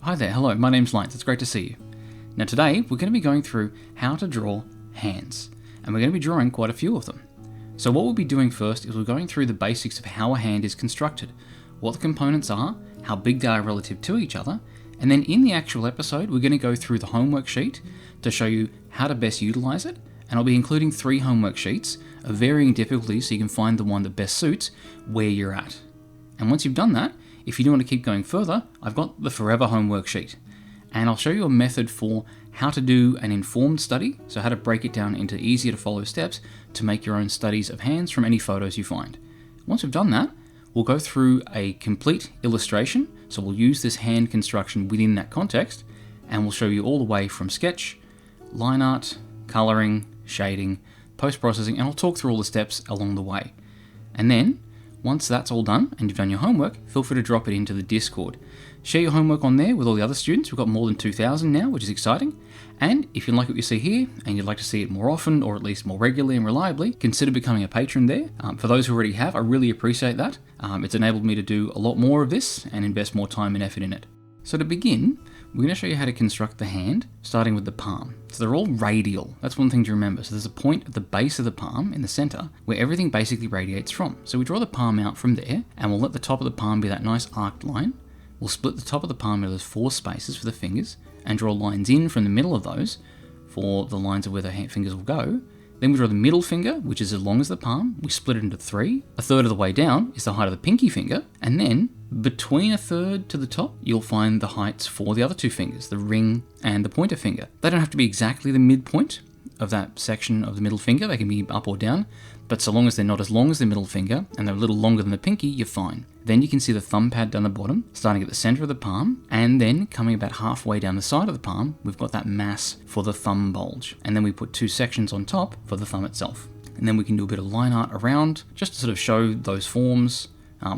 Hi there, hello, my name's Lance, it's great to see you. Now today we're going to be going through how to draw hands, and we're going to be drawing quite a few of them. So what we'll be doing first is we're going through the basics of how a hand is constructed, what the components are, how big they are relative to each other, and then in the actual episode we're going to go through the homework sheet to show you how to best utilize it, and I'll be including 3 homework sheets of varying difficulties so you can find the one that best suits where you're at. And once you've done that, if you do want to keep going further, I've got the forever homework sheet. And I'll show you a method for how to do an informed study, so how to break it down into easier to follow steps to make your own studies of hands from any photos you find. Once we've done that, we'll go through a complete illustration, so we'll use this hand construction within that context, and we'll show you all the way from sketch, line art, colouring, shading, post-processing, and I'll talk through all the steps along the way. And then, once that's all done and you've done your homework, feel free to drop it into the Discord. Share your homework on there with all the other students. We've got more than 2,000 now, which is exciting. And if you like what you see here and you'd like to see it more often, or at least more regularly and reliably, consider becoming a patron there. For those who already have, I really appreciate that. It's enabled me to do a lot more of this and invest more time and effort in it. So to begin, we're going to show you how to construct the hand, starting with the palm. So they're all radial. That's one thing to remember. So there's a point at the base of the palm in the center where everything basically radiates from. So we draw the palm out from there, and we'll let the top of the palm be that nice arced line. We'll split the top of the palm into those 4 spaces for the fingers and draw lines in from the middle of those for the lines of where the fingers will go. Then we draw the middle finger, which is as long as the palm. We split it into 3. A third of the way down is the height of the pinky finger, and then between a third to the top, you'll find the heights for the other 2 fingers, the ring and the pointer finger. They don't have to be exactly the midpoint of that section of the middle finger. They can be up or down, but so long as they're not as long as the middle finger and they're a little longer than the pinky, you're fine. Then you can see the thumb pad down the bottom, starting at the center of the palm, and then coming about halfway down the side of the palm, we've got that mass for the thumb bulge. And then we put 2 sections on top for the thumb itself. And then we can do a bit of line art around, just to sort of show those forms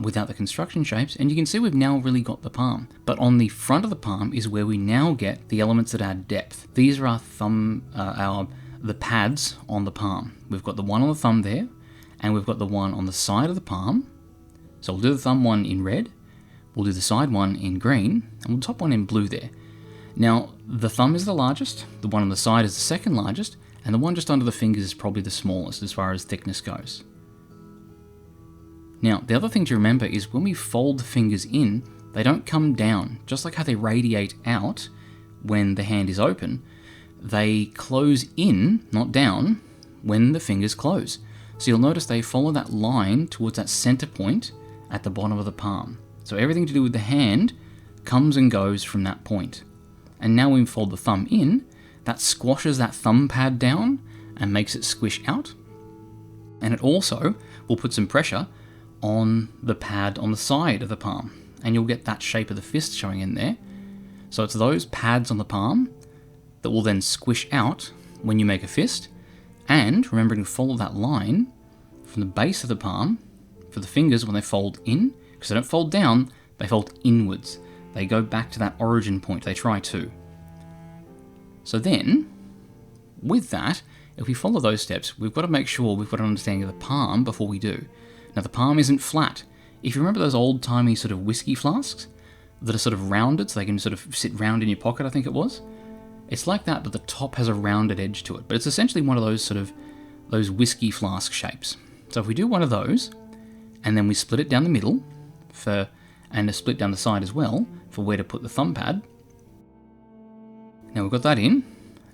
without the construction shapes. And you can see we've now really got the palm. But on the front of the palm is where we now get the elements that add depth. These are our the pads on the palm. We've got the one on the thumb there, and we've got the one on the side of the palm. So we'll do the thumb one in red, we'll do the side one in green, and we'll top one in blue there. Now, the thumb is the largest, the one on the side is the second largest, and the one just under the fingers is probably the smallest as far as thickness goes. Now, the other thing to remember is when we fold the fingers in, they don't come down. Just like how they radiate out when the hand is open, they close in, not down, when the fingers close. So you'll notice they follow that line towards that center point at the bottom of the palm. So everything to do with the hand comes and goes from that point. And now when we fold the thumb in, that squashes that thumb pad down and makes it squish out. And it also will put some pressure on the pad on the side of the palm. And you'll get that shape of the fist showing in there. So it's those pads on the palm that will then squish out when you make a fist, and remembering to follow that line from the base of the palm for the fingers when they fold in, because they don't fold down, they fold inwards. They go back to that origin point, they try to. So then, with that, if we follow those steps, we've got to make sure we've got an understanding of the palm before we do. Now the palm isn't flat. If you remember those old-timey sort of whiskey flasks that are sort of rounded, so they can sort of sit round in your pocket, I think it was, it's like that, but the top has a rounded edge to it. But it's essentially one of those sort of those whiskey flask shapes. So if we do one of those, and then we split it down the middle, and a split down the side as well, for where to put the thumb pad. Now we've got that in,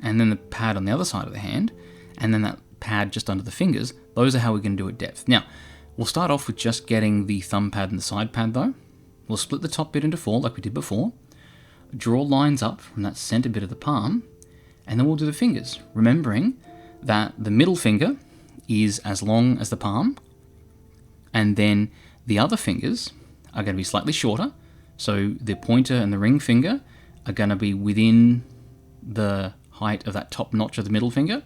and then the pad on the other side of the hand, and then that pad just under the fingers. Those are how we're going to do it depth. Now, we'll start off with just getting the thumb pad and the side pad though. We'll split the top bit into 4 like we did before. Draw lines up from that center bit of the palm, and then we'll do the fingers, remembering that the middle finger is as long as the palm, and then the other fingers are going to be slightly shorter, so the pointer and the ring finger are going to be within the height of that top notch of the middle finger,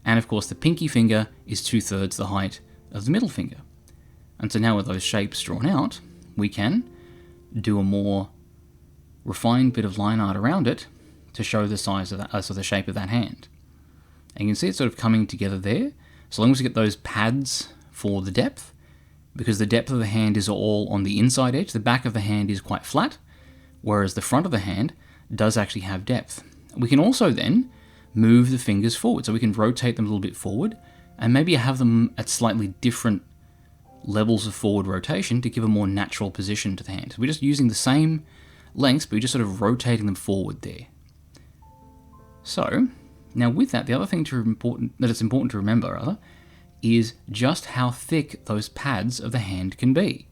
and of course the pinky finger is 2/3 the height of the middle finger. And so now with those shapes drawn out, we can do a more refined bit of line art around it to show the size of that, so the shape of that hand. And you can see it sort of coming together there, so long as we get those pads for the depth, because the depth of the hand is all on the inside edge. The back of the hand is quite flat, whereas the front of the hand does actually have depth. We can also then move the fingers forward, so we can rotate them a little bit forward and maybe have them at slightly different levels of forward rotation to give a more natural position to the hand. So we're just using the same lengths, but we're just sort of rotating them forward there. So now with that, the other thing that it's important to remember is just how thick those pads of the hand can be.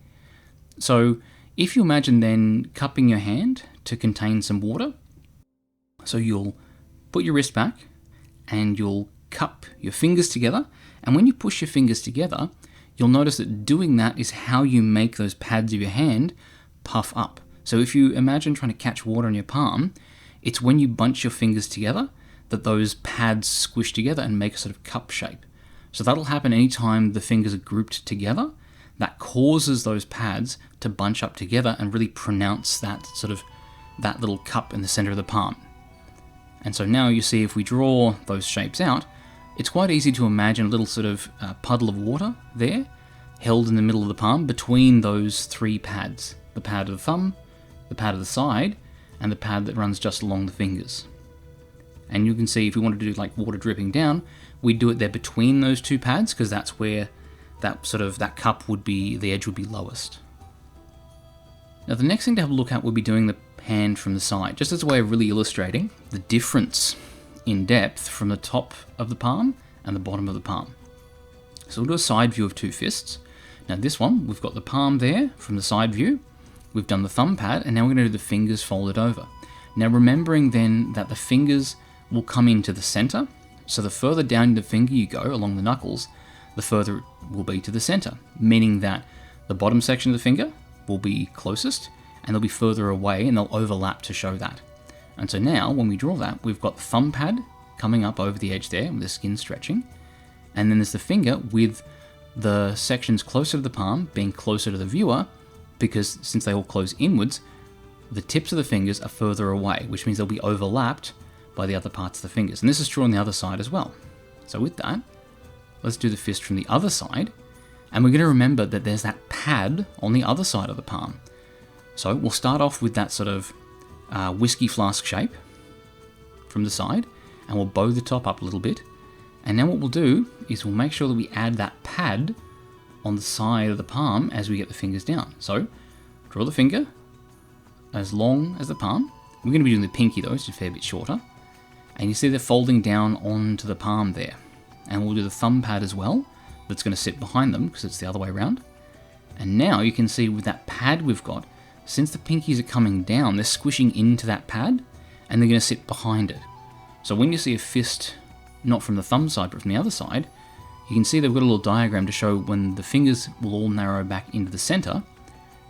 So if you imagine then cupping your hand to contain some water, so you'll put your wrist back and you'll cup your fingers together, and when you push your fingers together, you'll notice that doing that is how you make those pads of your hand puff up. So if you imagine trying to catch water in your palm, it's when you bunch your fingers together that those pads squish together and make a sort of cup shape. So that'll happen anytime the fingers are grouped together. That causes those pads to bunch up together and really pronounce that little cup in the center of the palm. And so now you see if we draw those shapes out, it's quite easy to imagine a little sort of puddle of water there, held in the middle of the palm between those three pads. The pad of the thumb, the pad of the side, and the pad that runs just along the fingers. And you can see if we wanted to do like water dripping down, we'd do it there between those two pads, because that's where that cup would be, the edge would be lowest. Now the next thing to have a look at would be doing the hand from the side, just as a way of really illustrating the difference in depth from the top of the palm and the bottom of the palm. So we'll do a side view of two fists. Now this one, we've got the palm there from the side view, we've done the thumb pad, and now we're going to do the fingers folded over. Now remembering then that the fingers will come into the center, so the further down the finger you go along the knuckles, the further it will be to the center, meaning that the bottom section of the finger will be closest and they'll be further away and they'll overlap to show that. And so now when we draw that, we've got the thumb pad coming up over the edge there with the skin stretching, and then there's the finger with the sections closer to the palm being closer to the viewer, because since they all close inwards, the tips of the fingers are further away, which means they'll be overlapped by the other parts of the fingers. And this is true on the other side as well. So with that, let's do the fist from the other side, and we're going to remember that there's that pad on the other side of the palm. So we'll start off with that sort of whiskey flask shape from the side, and we'll bow the top up a little bit. And now what we'll do is we'll make sure that we add that pad on the side of the palm as we get the fingers down. So draw the finger as long as the palm. We're going to be doing the pinky though, it's a fair bit shorter. And you see they're folding down onto the palm there. And we'll do the thumb pad as well, that's going to sit behind them because it's the other way around. And now you can see with that pad we've got, since the pinkies are coming down, they're squishing into that pad and they're going to sit behind it. So when you see a fist, not from the thumb side but from the other side, you can see they've got a little diagram to show when the fingers will all narrow back into the center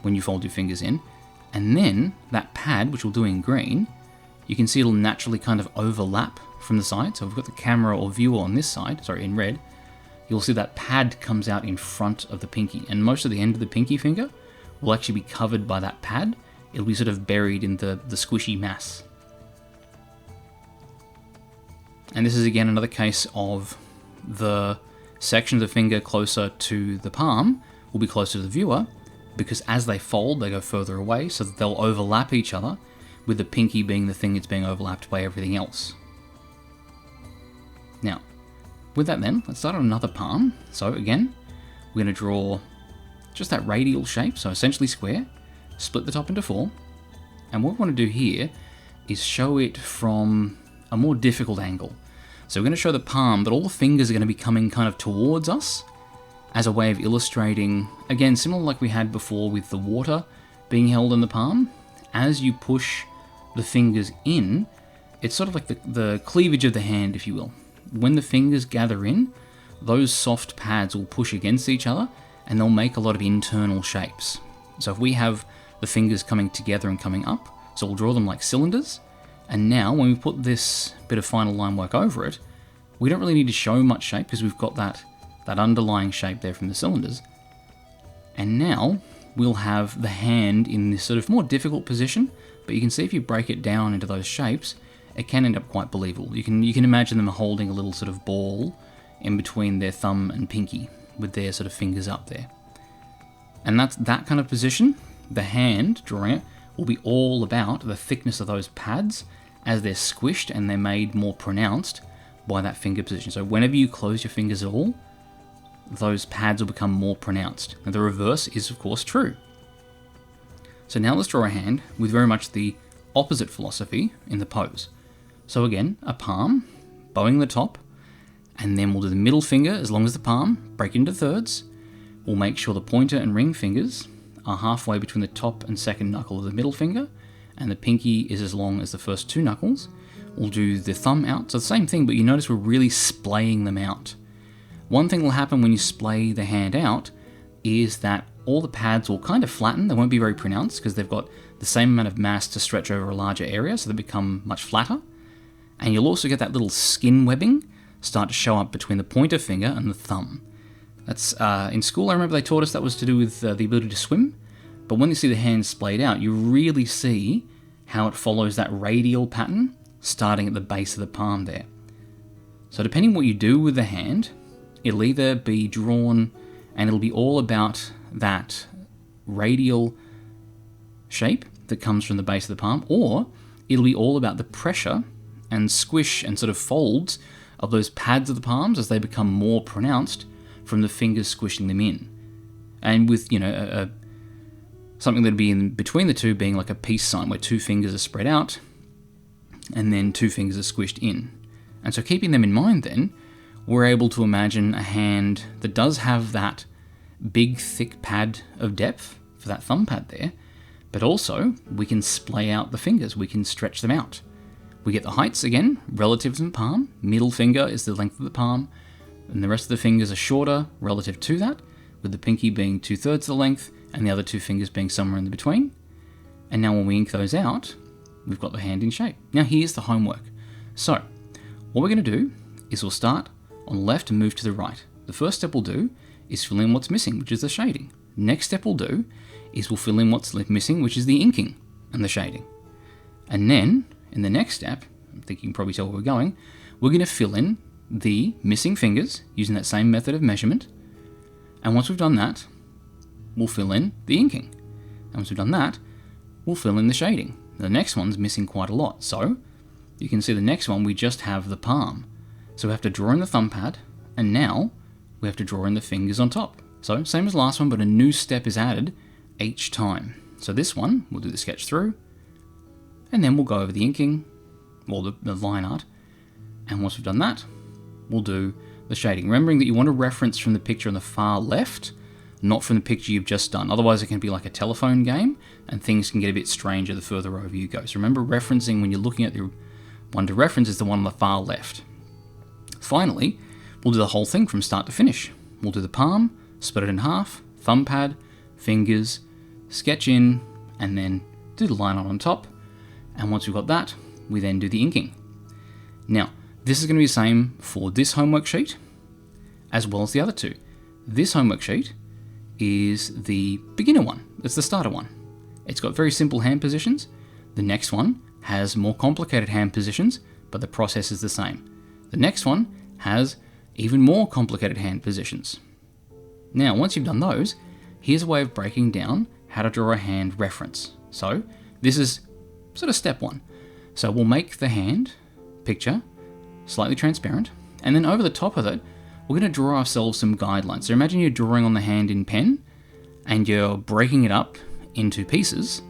when you fold your fingers in, and then that pad, which we'll do in green, you can see it'll naturally kind of overlap from the side. So we've got the camera or viewer on this side, sorry, in red, you'll see that pad comes out in front of the pinky, and most of the end of the pinky finger will actually be covered by that pad. It'll be sort of buried in the squishy mass. And this is again another case of the section of the finger closer to the palm will be closer to the viewer, because as they fold, they go further away, so that they'll overlap each other, with the pinky being the thing that's being overlapped by everything else. Now, with that then, let's start on another palm. So again, we're going to draw just that radial shape, so essentially square, split the top into 4, and what we want to do here is show it from a more difficult angle. So we're going to show the palm, but all the fingers are going to be coming kind of towards us as a way of illustrating, again, similar like we had before with the water being held in the palm. As you push the fingers in, it's sort of like the cleavage of the hand, if you will. When the fingers gather in, those soft pads will push against each other and they'll make a lot of internal shapes. So if we have the fingers coming together and coming up, so we'll draw them like cylinders, and now when we put this bit of final line work over it, we don't really need to show much shape because we've got that underlying shape there from the cylinders. And now we'll have the hand in this sort of more difficult position, but you can see if you break it down into those shapes, it can end up quite believable. You can imagine them holding a little sort of ball in between their thumb and pinky with their sort of fingers up there. And that's that kind of position. The hand, drawing it, will be all about the thickness of those pads as they're squished and they're made more pronounced by that finger position. So whenever you close your fingers at all, those pads will become more pronounced. And the reverse is of course true. So now let's draw a hand with very much the opposite philosophy in the pose. So again, a palm, bowing the top, and then we'll do the middle finger as long as the palm, break into thirds. We'll make sure the pointer and ring fingers are halfway between the top and second knuckle of the middle finger, and the pinky is as long as the first two knuckles. We'll do the thumb out, so the same thing, but you notice we're really splaying them out. One thing will happen when you splay the hand out is that all the pads will kind of flatten. They won't be very pronounced because they've got the same amount of mass to stretch over a larger area, so they become much flatter. And you'll also get that little skin webbing start to show up between the pointer finger and the thumb. That's in school, I remember they taught us that was to do with the ability to swim, but when you see the hand splayed out, you really see how it follows that radial pattern starting at the base of the palm there. So depending on what you do with the hand, it'll either be drawn and it'll be all about that radial shape that comes from the base of the palm, or it'll be all about the pressure and squish and sort of folds of those pads of the palms as they become more pronounced from the fingers squishing them in. And with, something that'd be in between the two being like a peace sign where two fingers are spread out and then two fingers are squished in. And so keeping them in mind then, we're able to imagine a hand that does have that big thick pad of depth for that thumb pad there, but also we can splay out the fingers, we can stretch them out. We get the heights again, relative to the palm. Middle finger is the length of the palm, and the rest of the fingers are shorter relative to that, with the pinky being 2/3 the length, and the other two fingers being somewhere in the between. And now when we ink those out, we've got the hand in shape. Now here's the homework. So, what we're going to do is we'll start on the left and move to the right. The first step we'll do is fill in what's missing, which is the shading. Next step we'll do is we'll fill in what's missing, which is the inking and the shading. And then, in the next step, I think you can probably tell where we're going, we're going to fill in the missing fingers using that same method of measurement. And once we've done that, we'll fill in the inking. And once we've done that, we'll fill in the shading. The next one's missing quite a lot. So, you can see the next one, we just have the palm. So we have to draw in the thumb pad, and now we have to draw in the fingers on top. So, same as last one, but a new step is added each time. So this one, we'll do the sketch through, and then we'll go over the inking, or the line art, and once we've done that, we'll do the shading. Remembering that you want to reference from the picture on the far left, not from the picture you've just done. Otherwise it can be like a telephone game, and things can get a bit stranger the further over you go. So remember, referencing when you're looking at the one to reference is the one on the far left. Finally, we'll do the whole thing from start to finish. We'll do the palm, split it in half, thumb pad, fingers, sketch in, and then do the line art on top. And once we've got that, we then do the inking. Now, this is going to be the same for this homework sheet, as well as the other two. This homework sheet is the beginner one. It's the starter one. It's got very simple hand positions. The next one has more complicated hand positions, but the process is the same. The next one has even more complicated hand positions. Now, once you've done those, here's a way of breaking down how to draw a hand reference. So, this is sort of step one. So we'll make the hand picture slightly transparent, and then over the top of it, we're going to draw ourselves some guidelines. So imagine you're drawing on the hand in pen, and you're breaking it up into pieces,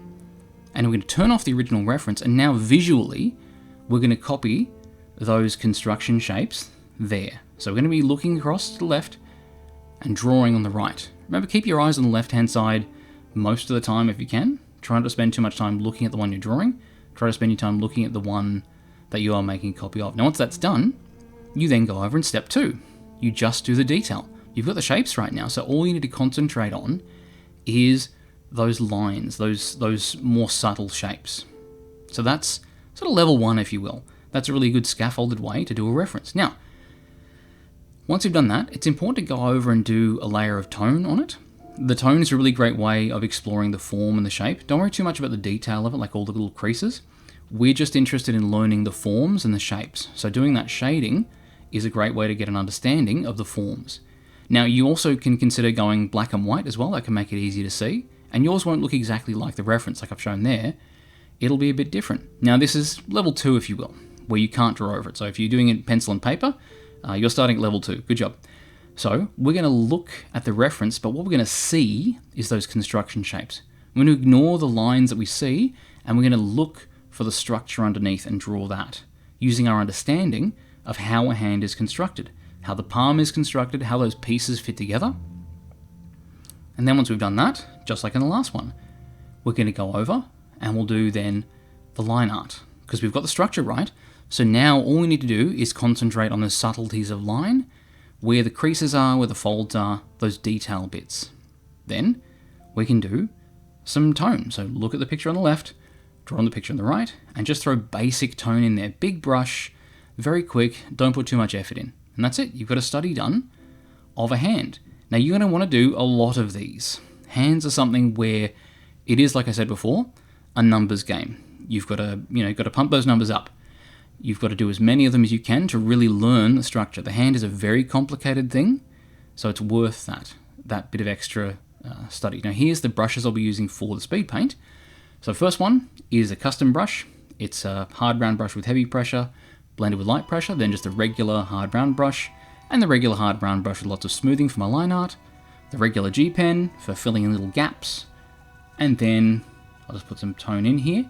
and we're going to turn off the original reference, and now visually, we're going to copy those construction shapes there. So we're going to be looking across to the left and drawing on the right. Remember, keep your eyes on the left-hand side most of the time if you can. Try not to spend too much time looking at the one you're drawing. Try to spend your time looking at the one that you are making a copy of. Now, once that's done, you then go over in step 2. You just do the detail. You've got the shapes right now, so all you need to concentrate on is those lines, those more subtle shapes. So that's sort of level 1, if you will. That's a really good scaffolded way to do a reference. Now, once you've done that, it's important to go over and do a layer of tone on it. The tone is a really great way of exploring the form and the shape. Don't worry too much about the detail of it, like all the little creases. We're just interested in learning the forms and the shapes. So doing that shading is a great way to get an understanding of the forms. Now, you also can consider going black and white as well. That can make it easier to see. and yours won't look exactly like the reference like I've shown there. It'll be a bit different. Now this is level 2, if you will, where you can't draw over it. So if you're doing it pencil and paper, you're starting at level 2. Good job. So we're going to look at the reference, but what we're going to see is those construction shapes. We're going to ignore the lines that we see, and we're going to look for the structure underneath and draw that, using our understanding of how a hand is constructed, how the palm is constructed, how those pieces fit together. And then once we've done that, just like in the last one, we're going to go over and we'll do then the line art, because we've got the structure right. So now all we need to do is concentrate on the subtleties of line, where the creases are, where the folds are, those detail bits. Then we can do some tone. So look at the picture on the left, draw on the picture on the right, and just throw basic tone in there. Big brush, very quick, don't put too much effort in. And that's it. You've got a study done of a hand. Now you're going to want to do a lot of these. Hands are something where it is, like I said before, a numbers game. You've got to, got to pump those numbers up. You've got to do as many of them as you can to really learn the structure. The hand is a very complicated thing, so it's worth that bit of extra study. Now here's the brushes I'll be using for the speed paint. So the first one is a custom brush. It's a hard round brush with heavy pressure, blended with light pressure, then just a regular hard round brush, and the regular hard round brush with lots of smoothing for my line art, the regular G pen for filling in little gaps, and then I'll just put some tone in here,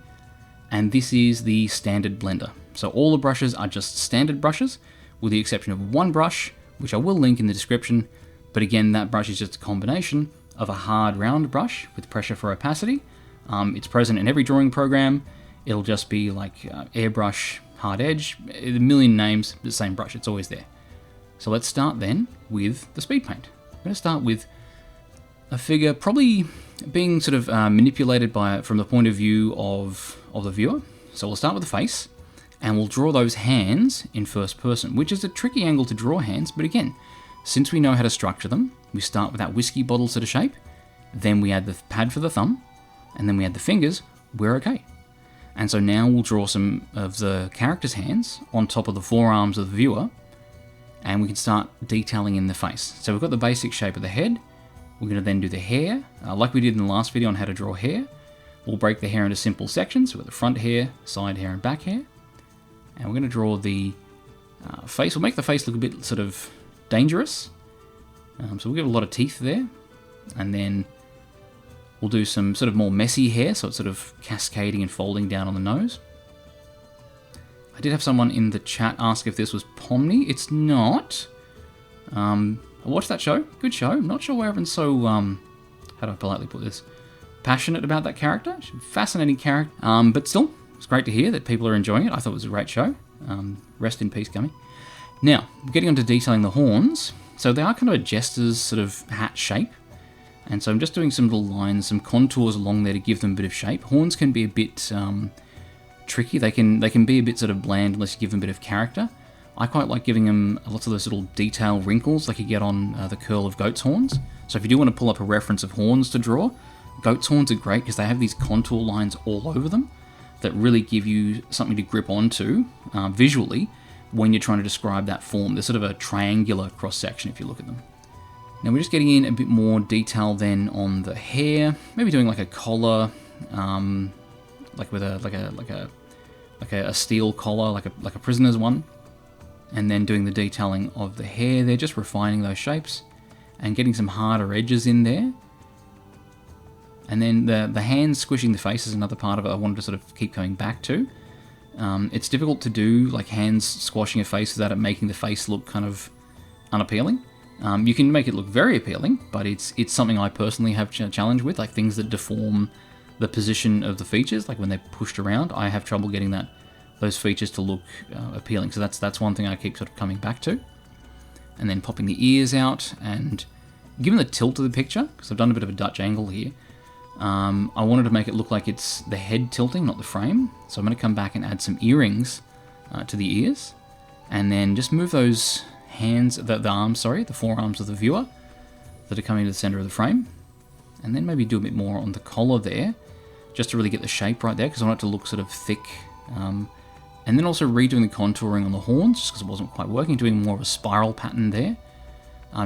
and this is the standard blender. So all the brushes are just standard brushes, with the exception of one brush, which I will link in the description, but again, that brush is just a combination of a hard round brush with pressure for opacity. It's present in every drawing program. It'll just be like airbrush, hard edge, a million names, the same brush, it's always there. So let's start then with the speed paint. I'm going to start with a figure probably being sort of manipulated from the point of view of the viewer. So we'll start with the face, and we'll draw those hands in first person, which is a tricky angle to draw hands, but again, since we know how to structure them, we start with that whiskey bottle sort of shape, then we add the pad for the thumb, and then we add the fingers, we're okay. And so now we'll draw some of the character's hands on top of the forearms of the viewer, and we can start detailing in the face. So we've got the basic shape of the head. We're going to then do the hair, like we did in the last video on how to draw hair. We'll break the hair into simple sections. So we've got the front hair, side hair, and back hair. And we're going to draw the face. We'll make the face look a bit sort of dangerous. So we'll give a lot of teeth there. And then we'll do some sort of more messy hair, so it's sort of cascading and folding down on the nose. I did have someone in the chat ask if this was Pomni. It's not. I watched that show. Good show. I'm not sure why everyone's so, how do I politely put this, passionate about that character. Fascinating character. But still, it's great to hear that people are enjoying it. I thought it was a great show. Rest in peace, Gummy. Now, getting on to detailing the horns. So they are kind of a jester's sort of hat shape. And so I'm just doing some little lines, some contours along there to give them a bit of shape. Horns can be a bit tricky. They can be a bit sort of bland unless you give them a bit of character. I quite like giving them lots of those little detail wrinkles like you get on the curl of goat's horns. So if you do want to pull up a reference of horns to draw, goat's horns are great because they have these contour lines all over them that really give you something to grip onto visually when you're trying to describe that form. There's sort of a triangular cross-section if you look at them. Now we're just getting in a bit more detail then on the hair, maybe doing like a collar, like with a steel collar, like a prisoner's one, and then doing the detailing of the hair. They're just refining those shapes and getting some harder edges in there. And then the hands squishing the face is another part of it I wanted to sort of keep coming back to. It's difficult to do like hands squashing a face without it making the face look kind of unappealing. You can make it look very appealing, but it's something I personally have a challenge with, like things that deform the position of the features, like when they're pushed around. I have trouble getting those features to look appealing, so that's one thing I keep sort of coming back to. And then popping the ears out, and given the tilt of the picture, because I've done a bit of a Dutch angle here, I wanted to make it look like it's the head tilting, not the frame. So I'm going to come back and add some earrings to the ears, and then just move those hands, the arms, sorry, the forearms of the viewer that are coming to the center of the frame, and then maybe do a bit more on the collar there, just to really get the shape right there, because I want it to look sort of thick. And then also redoing the contouring on the horns, just because it wasn't quite working, doing more of a spiral pattern there,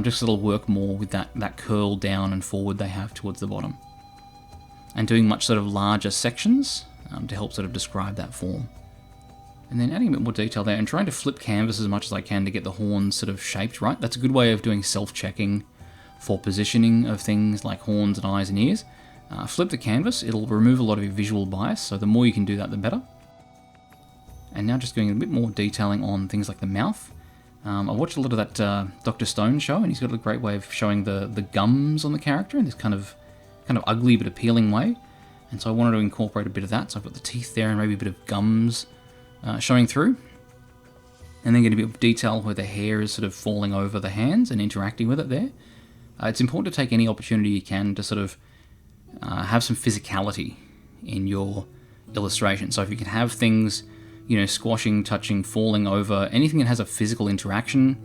just so it'll work more with that curl down and forward they have towards the bottom. and doing much sort of larger sections to help sort of describe that form. And then adding a bit more detail there and trying to flip canvas as much as I can to get the horns sort of shaped right. That's a good way of doing self-checking for positioning of things like horns and eyes and ears. Flip the canvas, it'll remove a lot of your visual bias, so the more you can do that, the better. And now just going a bit more detailing on things like the mouth. I watched a lot of that Dr. Stone show, and he's got a great way of showing the gums on the character in this kind of ugly but appealing way. And so I wanted to incorporate a bit of that, so I've got the teeth there and maybe a bit of gums showing through. And then get a bit of detail where the hair is sort of falling over the hands and interacting with it there. It's important to take any opportunity you can to sort of have some physicality in your illustration. So if you can have things, squashing, touching, falling over, anything that has a physical interaction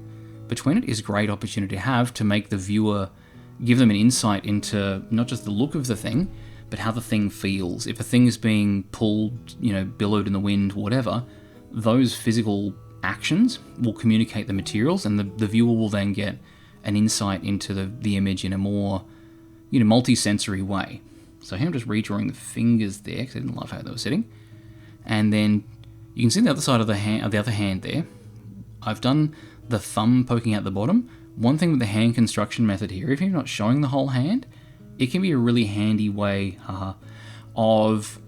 between it is a great opportunity to have to make the viewer, give them an insight into not just the look of the thing, but how the thing feels. If a thing is being pulled, billowed in the wind, whatever, those physical actions will communicate the materials, and the viewer will then get an insight into the image in a more, multi-sensory way. So here I'm just redrawing the fingers there because I didn't love how they were sitting. And then you can see the other side of the other hand there. I've done the thumb poking out the bottom. One thing with the hand construction method here, if you're not showing the whole hand, it can be a really handy way of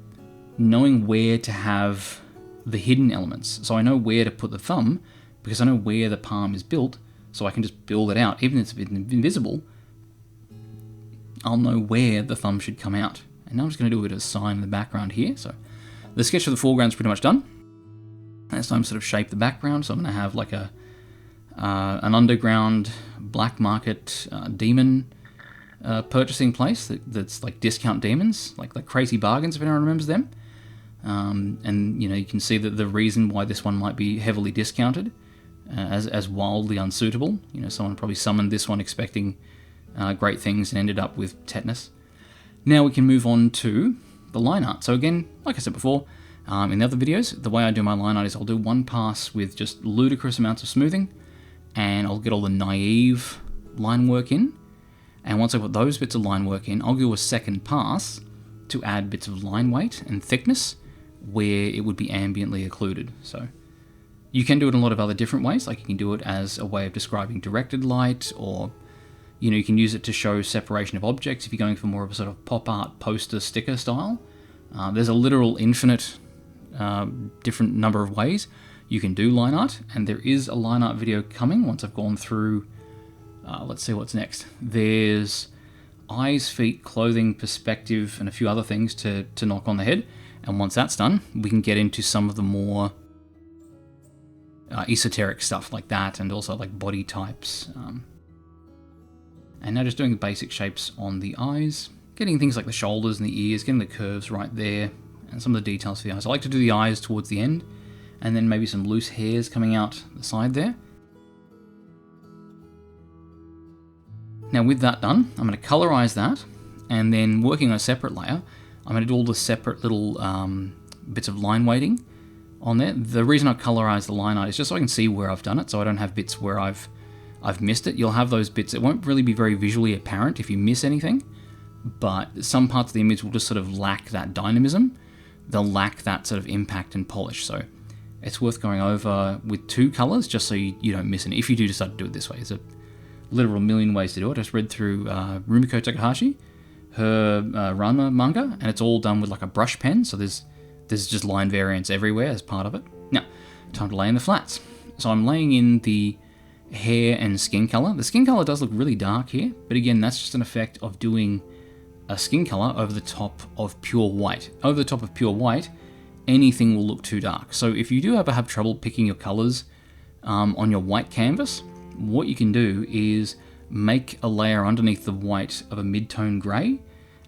knowing where to have the hidden elements. So I know where to put the thumb because I know where the palm is built, so I can just build it out. Even if it's invisible, I'll know where the thumb should come out. And now I'm just going to do a bit of a sign in the background here. So the sketch of the foreground is pretty much done. And it's time to sort of shape the background. So I'm going to have like an underground black market demon purchasing place that's like discount demons, like crazy bargains if anyone remembers them. And you can see that the reason why this one might be heavily discounted as wildly unsuitable. Someone probably summoned this one expecting great things and ended up with tetanus. Now we can move on to the line art. So again, like I said before, in the other videos, the way I do my line art is I'll do one pass with just ludicrous amounts of smoothing, and I'll get all the naive line work in. And once I've got those bits of line work in, I'll do a second pass to add bits of line weight and thickness where it would be ambiently occluded. So you can do it in a lot of other different ways, like you can do it as a way of describing directed light, or you can use it to show separation of objects if you're going for more of a sort of pop art poster sticker style. There's a literal infinite different number of ways you can do line art, and there is a line art video coming once I've gone through. Let's see what's next. There's eyes, feet, clothing, perspective, and a few other things to knock on the head. And once that's done, we can get into some of the more esoteric stuff like that, and also like body types. And now just doing the basic shapes on the eyes, getting things like the shoulders and the ears, getting the curves right there, and some of the details for the eyes. I like to do the eyes towards the end, and then maybe some loose hairs coming out the side there. Now with that done, I'm going to colorize that, and then working on a separate layer, I'm going to do all the separate little bits of line weighting on there. The reason I colorize the line art is just so I can see where I've done it, so I don't have bits where I've missed it. You'll have those bits. It won't really be very visually apparent if you miss anything, but some parts of the image will just sort of lack that dynamism. They'll lack that sort of impact and polish. So it's worth going over with two colors just so you don't miss it. If you do decide to do it this way, there's a literal million ways to do it. I just read through Rumiko Takahashi, her Ranma manga, and it's all done with like a brush pen. So there's just line variants everywhere as part of it. Now, time to lay in the flats. So I'm laying in the hair and skin color. The skin color does look really dark here, but again, that's just an effect of doing a skin color over the top of pure white. Over the top of pure white, anything will look too dark. So if you do ever have trouble picking your colors on your white canvas, what you can do is make a layer underneath the white of a mid-tone gray,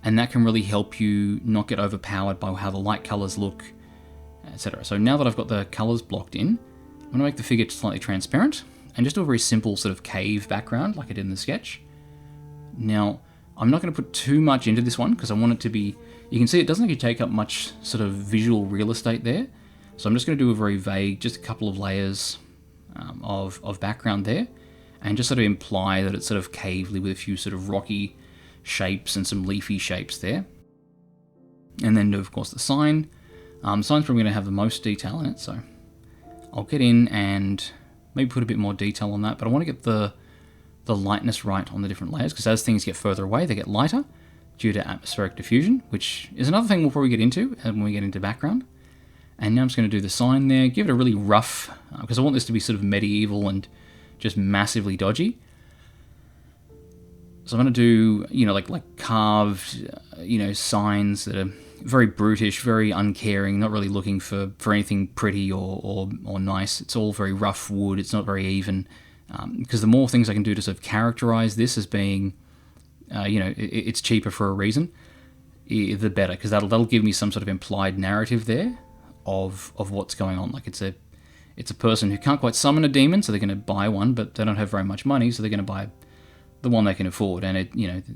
and that can really help you not get overpowered by how the light colors look, etc. So now that I've got the colors blocked in, I'm going to make the figure slightly transparent and just do a very simple sort of cave background like I did in the sketch. Now, I'm not going to put too much into this one because I want it to be, you can see it doesn't actually take up much sort of visual real estate there. So I'm just going to do a very vague, just a couple of layers of background there, and just sort of imply that it's sort of cavely with a few sort of rocky shapes and some leafy shapes there. And then of course the sign. The sign's probably going to have the most detail in it, so I'll get in and maybe put a bit more detail on that, but I want to get the lightness right on the different layers, because as things get further away, they get lighter due to atmospheric diffusion, which is another thing we'll probably get into when we get into background. And now I'm just going to do the sign there, give it a really rough, because I want this to be sort of medieval and just massively dodgy. So I'm going to do, like carved, signs that are very brutish, very uncaring, not really looking for anything pretty or nice. It's all very rough wood. It's not very even, because the more things I can do to sort of characterize this as being, it's cheaper for a reason, the better, because that'll give me some sort of implied narrative there of what's going on. Like it's a person who can't quite summon a demon, so they're going to buy one, but they don't have very much money, so they're going to buy the one they can afford, and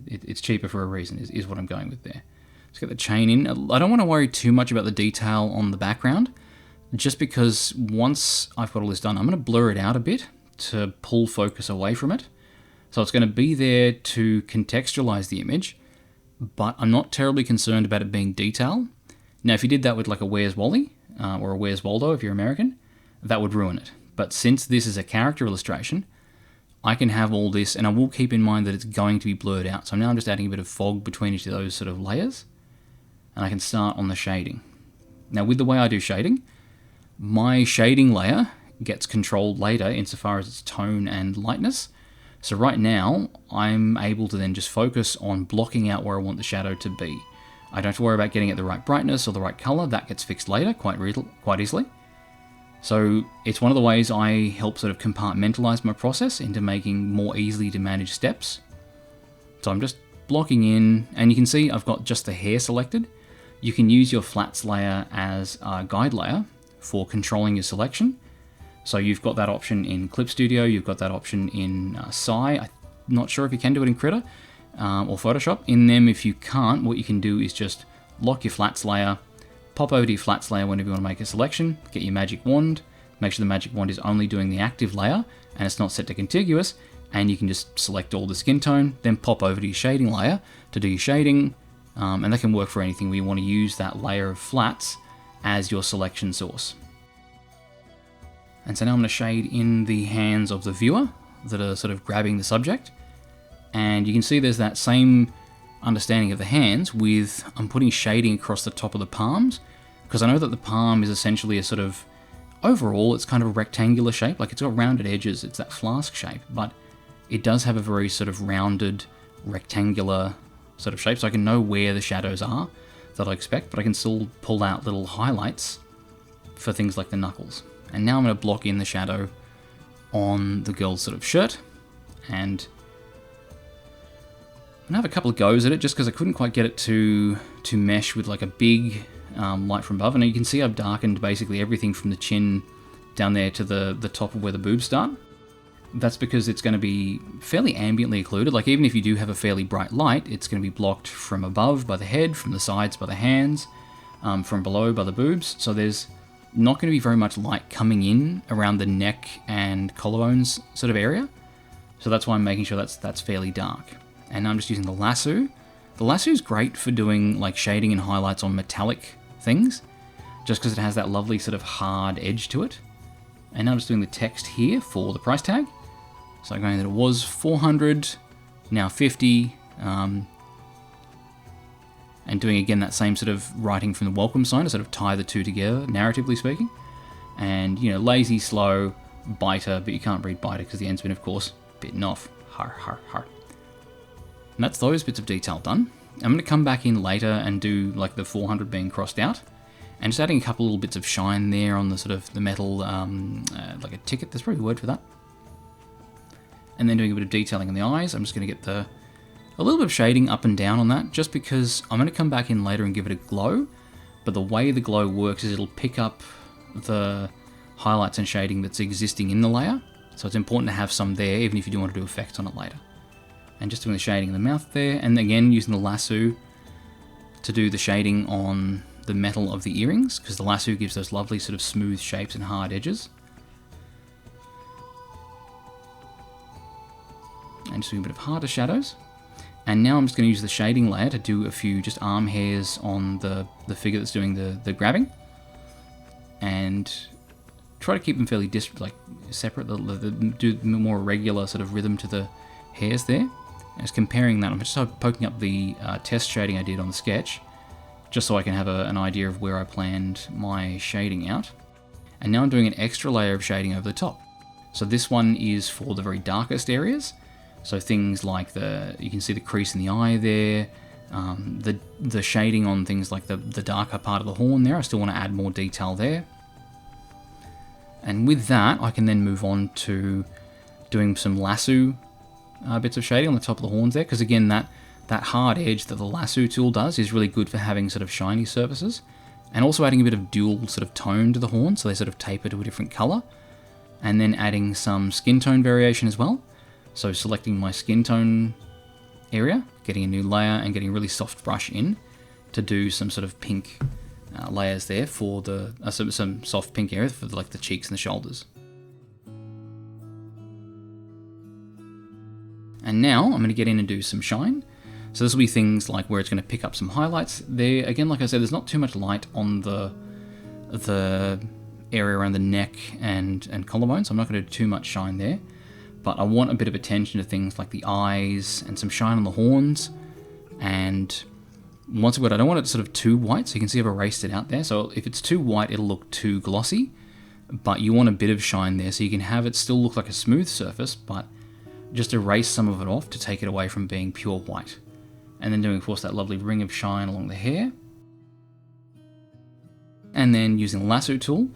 it's cheaper for a reason is what I'm going with there. Let's get the chain in. I don't want to worry too much about the detail on the background, just because once I've got all this done, I'm going to blur it out a bit to pull focus away from it. So it's going to be there to contextualize the image, but I'm not terribly concerned about it being detail. Now, if you did that with like a Where's Wally, or a Where's Waldo if you're American, that would ruin it. But since this is a character illustration, I can have all this, and I will keep in mind that it's going to be blurred out. So now I'm just adding a bit of fog between each of those sort of layers, and I can start on the shading. Now, with the way I do shading, my shading layer gets controlled later insofar as its tone and lightness. So right now, I'm able to then just focus on blocking out where I want the shadow to be. I don't have to worry about getting it the right brightness or the right color. That gets fixed later quite easily. So it's one of the ways I help sort of compartmentalize my process into making more easily to manage steps. So I'm just blocking in, and you can see I've got just the hair selected. You can use your flats layer as a guide layer for controlling your selection. So you've got that option in Clip Studio, you've got that option in Psy. I'm not sure if you can do it in Krita or Photoshop. In them, if you can't, what you can do is just lock your flats layer, pop over to your flats layer whenever you want to make a selection, get your magic wand, make sure the magic wand is only doing the active layer and it's not set to contiguous, and you can just select all the skin tone, then pop over to your shading layer to do your shading, and that can work for anything where you want to use that layer of flats as your selection source. And so now I'm going to shade in the hands of the viewer that are sort of grabbing the subject, and you can see there's that same understanding of the hands with I'm putting shading across the top of the palms, because I know that the palm is essentially a sort of, overall it's kind of a rectangular shape, like it's got rounded edges, it's that flask shape, but it does have a very sort of rounded rectangular sort of shape, so I can know where the shadows are that I expect, but I can still pull out little highlights for things like the knuckles. And now I'm going to block in the shadow on the girl's sort of shirt, and I'm going to have a couple of goes at it just because I couldn't quite get it to mesh with like a big light from above. And you can see I've darkened basically everything from the chin down there to the top of where the boobs start. That's because it's going to be fairly ambiently occluded. Like even if you do have a fairly bright light, it's going to be blocked from above by the head, from the sides by the hands, from below by the boobs. So there's not going to be very much light coming in around the neck and collarbones sort of area. So that's why I'm making sure that's fairly dark. And now I'm just using the lasso. The lasso is great for doing like shading and highlights on metallic things, just because it has that lovely sort of hard edge to it. And now I'm just doing the text here for the price tag. So I'm going that it was 400, now 50, and doing again that same sort of writing from the welcome sign to sort of tie the two together, narratively speaking. And, lazy, slow, biter, but you can't read biter because the end's been, of course, bitten off. Har, har, har. And that's those bits of detail done. I'm going to come back in later and do like the 400 being crossed out, and just adding a couple little bits of shine there on the sort of the metal, like a ticket, there's probably a word for that. And then doing a bit of detailing in the eyes. I'm just going to get a little bit of shading up and down on that, just because I'm going to come back in later and give it a glow, but the way the glow works is it'll pick up the highlights and shading that's existing in the layer, so it's important to have some there, even if you do want to do effects on it later. And just doing the shading in the mouth there, and again using the lasso to do the shading on the metal of the earrings, because the lasso gives those lovely sort of smooth shapes and hard edges. And just doing a bit of harder shadows. And now I'm just going to use the shading layer to do a few just arm hairs on the figure that's doing the grabbing. And try to keep them fairly separate, do more regular sort of rhythm to the hairs there. And just comparing that, I'm just poking up the test shading I did on the sketch, just so I can have an idea of where I planned my shading out. And now I'm doing an extra layer of shading over the top. So this one is for the very darkest areas. So things like you can see the crease in the eye there, the shading on things like the darker part of the horn there. I still want to add more detail there. And with that, I can then move on to doing some lasso bits of shading on the top of the horns there, because again, that hard edge that the lasso tool does is really good for having sort of shiny surfaces, and also adding a bit of dual sort of tone to the horn, so they sort of taper to a different color, and then adding some skin tone variation as well. So selecting my skin tone area, getting a new layer, and getting a really soft brush in to do some sort of pink layers there for some soft pink area for like the cheeks and the shoulders. And now I'm going to get in and do some shine. So this will be things like where it's going to pick up some highlights. There, again, like I said, there's not too much light on the area around the neck and collarbone, so I'm not going to do too much shine there. But I want a bit of attention to things like the eyes and some shine on the horns. And once I've got it, I don't want it sort of too white, so you can see I've erased it out there. So if it's too white, it'll look too glossy, but you want a bit of shine there, so you can have it still look like a smooth surface, but just erase some of it off to take it away from being pure white. And then doing, of course, that lovely ring of shine along the hair. And then using the lasso tool,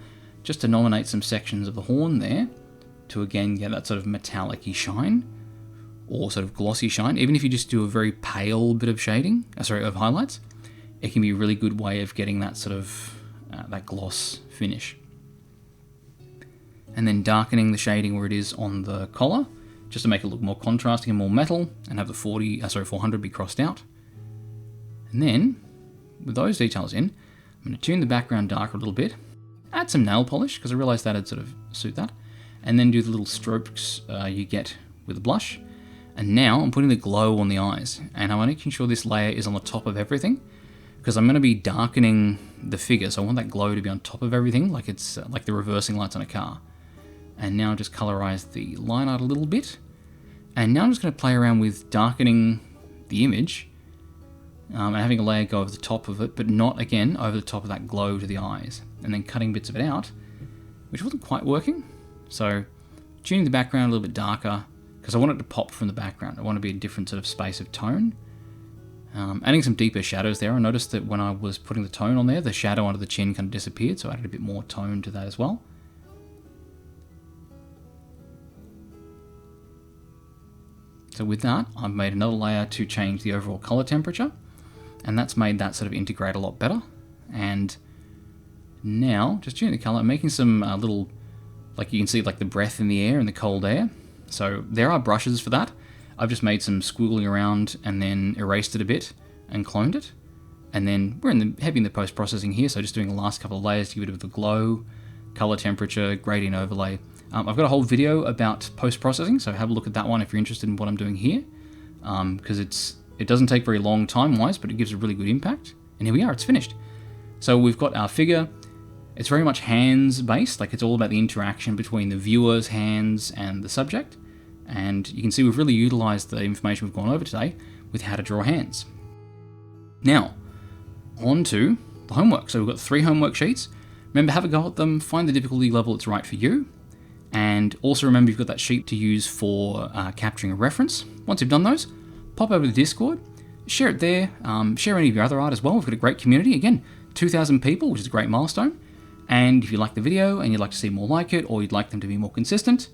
just to nominate some sections of the horn there, to again get that sort of metallic-y shine, or sort of glossy shine. Even if you just do a very pale bit of shading, of highlights, it can be a really good way of getting that sort of, that gloss finish. And then darkening the shading where it is on the collar, just to make it look more contrasting and more metal, and have the 400 be crossed out. And then, with those details in, I'm going to tune the background darker a little bit, add some nail polish, because I realized that'd sort of suit that, and then do the little strokes you get with the blush. And now I'm putting the glow on the eyes, and I'm making sure this layer is on the top of everything, because I'm going to be darkening the figure, so I want that glow to be on top of everything, like it's like the reversing lights on a car. And now just colorize the line art a little bit. And now I'm just going to play around with darkening the image and having a layer go over the top of it, but not again over the top of that glow to the eyes. And then cutting bits of it out, which wasn't quite working. So tuning the background a little bit darker, because I want it to pop from the background. I want to be a different sort of space of tone. Adding some deeper shadows there. I noticed that when I was putting the tone on there, the shadow under the chin kind of disappeared, so I added a bit more tone to that as well. So with that, I've made another layer to change the overall color temperature, and that's made that sort of integrate a lot better. And now, just tuning the color, I'm making some little, like you can see, like the breath in the air and the cold air. So there are brushes for that. I've just made some squiggling around and then erased it a bit and cloned it. And then we're heavy in the post-processing here, so just doing the last couple of layers to give it a bit of the glow, color temperature, gradient overlay. I've got a whole video about post-processing, so have a look at that one if you're interested in what I'm doing here, because it doesn't take very long time-wise, but it gives a really good impact. And here we are, it's finished. So we've got our figure. It's very much hands-based, like it's all about the interaction between the viewer's hands and the subject. And you can see we've really utilized the information we've gone over today with how to draw hands. Now, on to the homework. So we've got 3 homework sheets. Remember, have a go at them, find the difficulty level that's right for you. And also remember you've got that sheet to use for capturing a reference. Once you've done those, pop over to the Discord, share it there, share any of your other art as well. We've got a great community. Again, 2,000 people, which is a great milestone. And if you like the video and you'd like to see more like it, or you'd like them to be more consistent,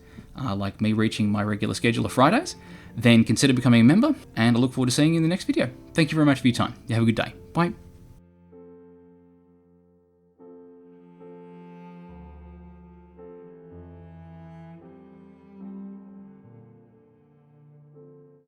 like me reaching my regular schedule of Fridays, then consider becoming a member, and I look forward to seeing you in the next video. Thank you very much for your time. You have a good day. Bye.